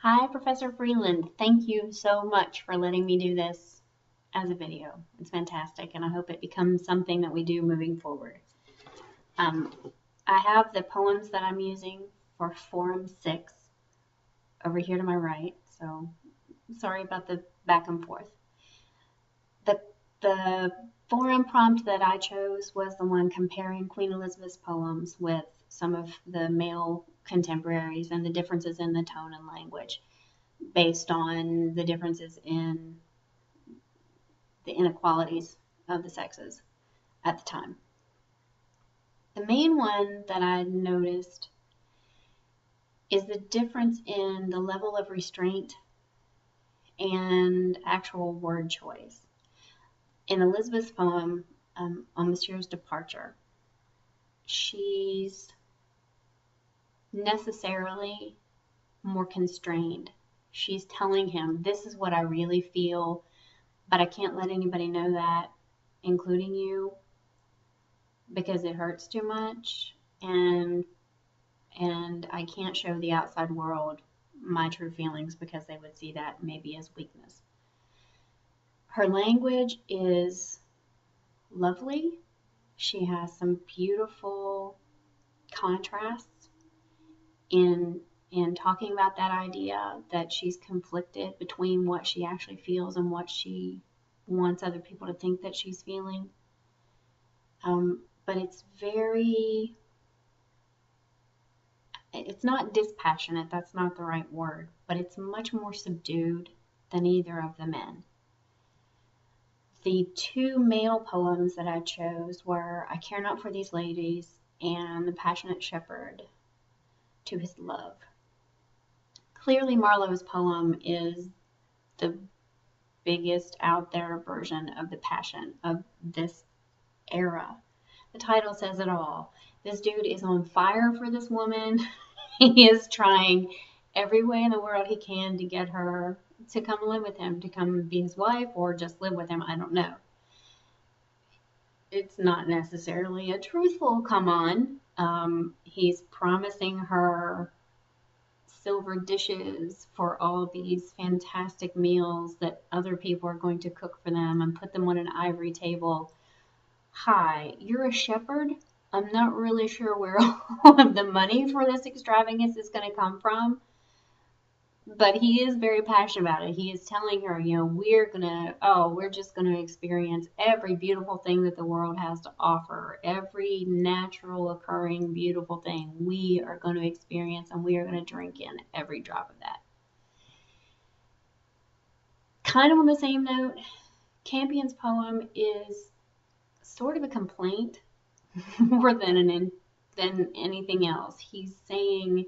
Hi, Professor Freeland. Thank you so much for letting me do this as a video. It's fantastic, and I hope it becomes something that we do moving forward. Um, I have the poems that I'm using for Forum 6 over here to my right, so sorry about the back and forth. The forum prompt that I chose was the one comparing Queen Elizabeth's poems with some of the male contemporaries and the differences in the tone and language based on the differences in the inequalities of the sexes at the time. The main one that I noticed is the difference in the level of restraint and actual word choice. In Elizabeth's poem, on Monsieur's departure, she's necessarily more constrained. She's telling him, this is what I really feel, but I can't let anybody know that, including you, because it hurts too much, and I can't show the outside world my true feelings because they would see that maybe as weakness. Her language is lovely. She has some beautiful contrasts in talking about that idea that she's conflicted between what she actually feels and what she wants other people to think that she's feeling. But it's not dispassionate, that's not the right word, but it's much more subdued than either of the men. The two male poems that I chose were I Care Not for These Ladies and The Passionate Shepherd to His Love. Clearly Marlowe's poem is the biggest out there version of the passion of this era. The title says it all. This dude is on fire for this woman. He is trying every way in the world he can to get her to come live with him, to come be his wife, or just live with him. I don't know. It's not necessarily a truthful come on. He's promising her silver dishes for all these fantastic meals that other people are going to cook for them and put them on an ivory table. Hi, you're a shepherd? I'm not really sure where all of the money for this extravagance is going to come from, but he is very passionate about it. He is telling her, we're just going to experience every beautiful thing that the world has to offer, every natural occurring beautiful thing we are going to experience, and we are going to drink in every drop of that. Kind of on the same note, Campion's poem is sort of a complaint more than anything else. He's saying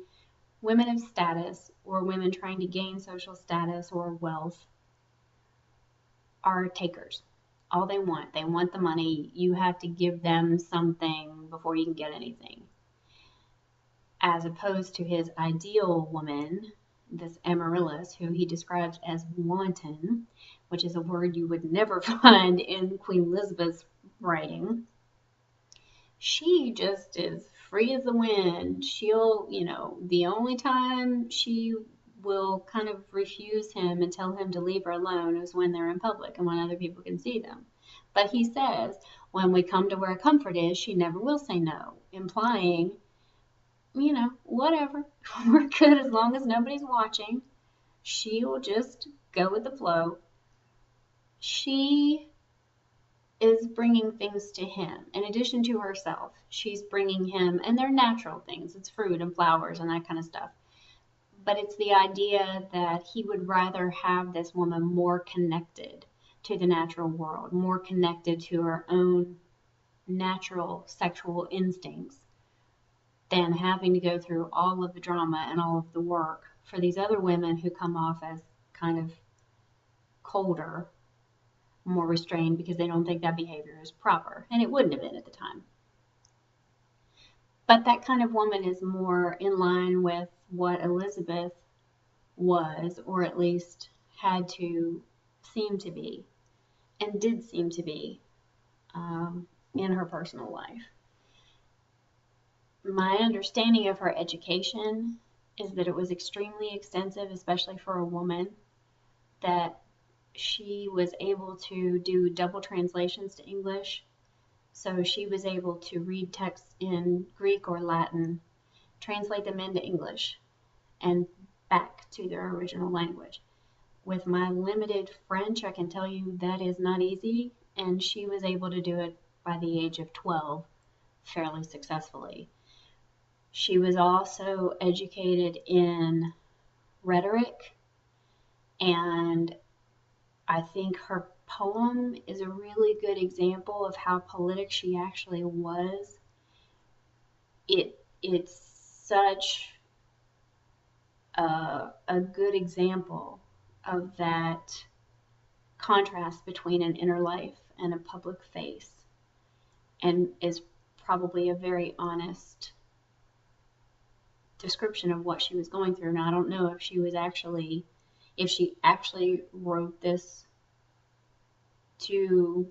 women of status or women trying to gain social status or wealth are takers. All they want the money. You have to give them something before you can get anything. As opposed to his ideal woman, this Amaryllis, who he describes as wanton, which is a word you would never find in Queen Elizabeth's writing. She just is free as the wind. She'll, the only time she will kind of refuse him and tell him to leave her alone is when they're in public and when other people can see them. But he says, when we come to where comfort is, she never will say no, implying, whatever, we're good as long as nobody's watching. She will just go with the flow. She is bringing things to him. In addition to herself, she's bringing him, and they're natural things. It's fruit and flowers and that kind of stuff. But it's the idea that he would rather have this woman more connected to the natural world, more connected to her own natural sexual instincts, than having to go through all of the drama and all of the work for these other women who come off as kind of colder, more restrained because they don't think that behavior is proper, and it wouldn't have been at the time. But that kind of woman is more in line with what Elizabeth was, or at least had to seem to be, and did seem to be in her personal life. My understanding of her education is that it was extremely extensive, especially for a woman, that she was able to do double translations to English. So she was able to read texts in Greek or Latin, translate them into English, and back to their original language. With my limited French, I can tell you that is not easy, and she was able to do it by the age of 12 fairly successfully. She was also educated in rhetoric, and I think her poem is a really good example of how politic she actually was. It's such a good example of that contrast between an inner life and a public face, and is probably a very honest description of what she was going through. Now, I don't know if she actually wrote this to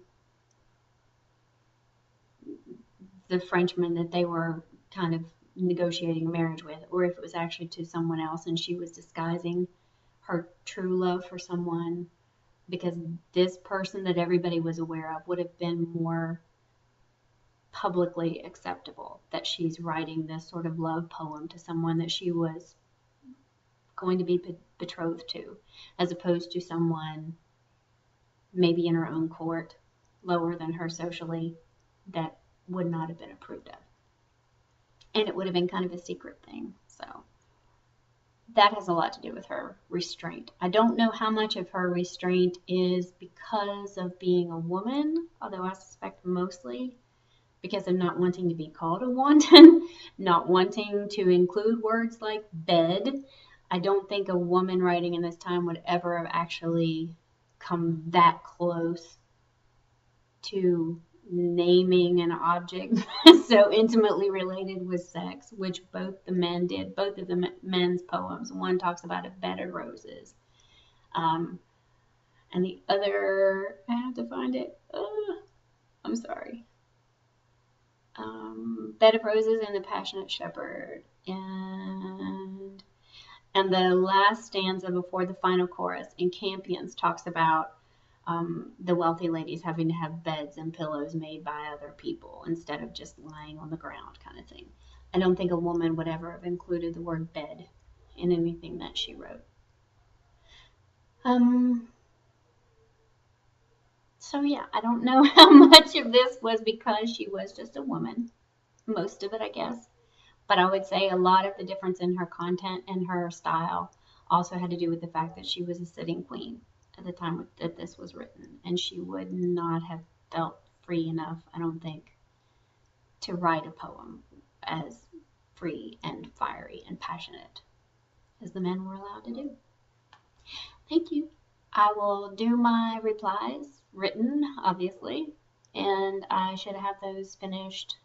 the Frenchman that they were kind of negotiating a marriage with, or if it was actually to someone else and she was disguising her true love for someone, because this person that everybody was aware of would have been more publicly acceptable, that she's writing this sort of love poem to someone that she was going to be betrothed to, as opposed to someone maybe in her own court, lower than her socially, that would not have been approved of. And it would have been kind of a secret thing. So that has a lot to do with her restraint. I don't know how much of her restraint is because of being a woman, although I suspect mostly because of not wanting to be called a wanton, not wanting to include words like bed. I don't think a woman writing in this time would ever have actually come that close to naming an object so intimately related with sex, which both the men did. Both of the men's poems. One talks about a bed of roses, and the other, I have to find it. I'm sorry. Bed of Roses and the Passionate Shepherd, and the last stanza before the final chorus in Campions talks about the wealthy ladies having to have beds and pillows made by other people instead of just lying on the ground, kind of thing. I don't think a woman would ever have included the word bed in anything that she wrote. So yeah, I don't know how much of this was because she was just a woman. Most of it, I guess. But I would say a lot of the difference in her content and her style also had to do with the fact that she was a sitting queen at the time that this was written, and she would not have felt free enough, I don't think, to write a poem as free and fiery and passionate as the men were allowed to do. Thank you. I will do my replies written, obviously, and I should have those finished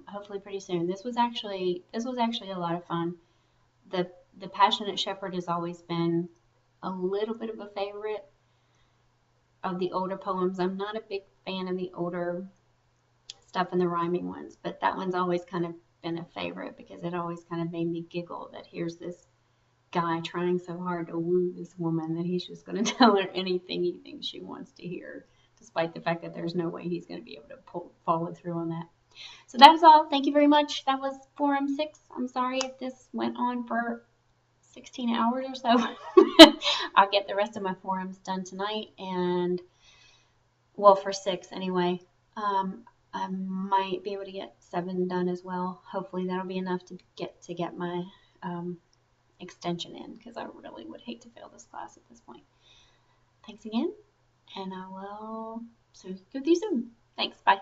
hopefully pretty soon. This was actually a lot of fun. The Passionate Shepherd has always been a little bit of a favorite of the older poems. I'm not a big fan of the older stuff and the rhyming ones, but that one's always kind of been a favorite because it always kind of made me giggle that here's this guy trying so hard to woo this woman that he's just going to tell her anything he thinks she wants to hear, despite the fact that there's no way he's going to be able to follow through on that. So that is all. Thank you very much. That was Forum 6. I'm sorry if this went on for 16 hours or so. I'll get the rest of my forums done tonight, and well, for 6 anyway. I might be able to get 7 done as well. Hopefully that'll be enough to get my extension in, because I really would hate to fail this class at this point. Thanks again, and I will speak with you soon. Thanks. Bye.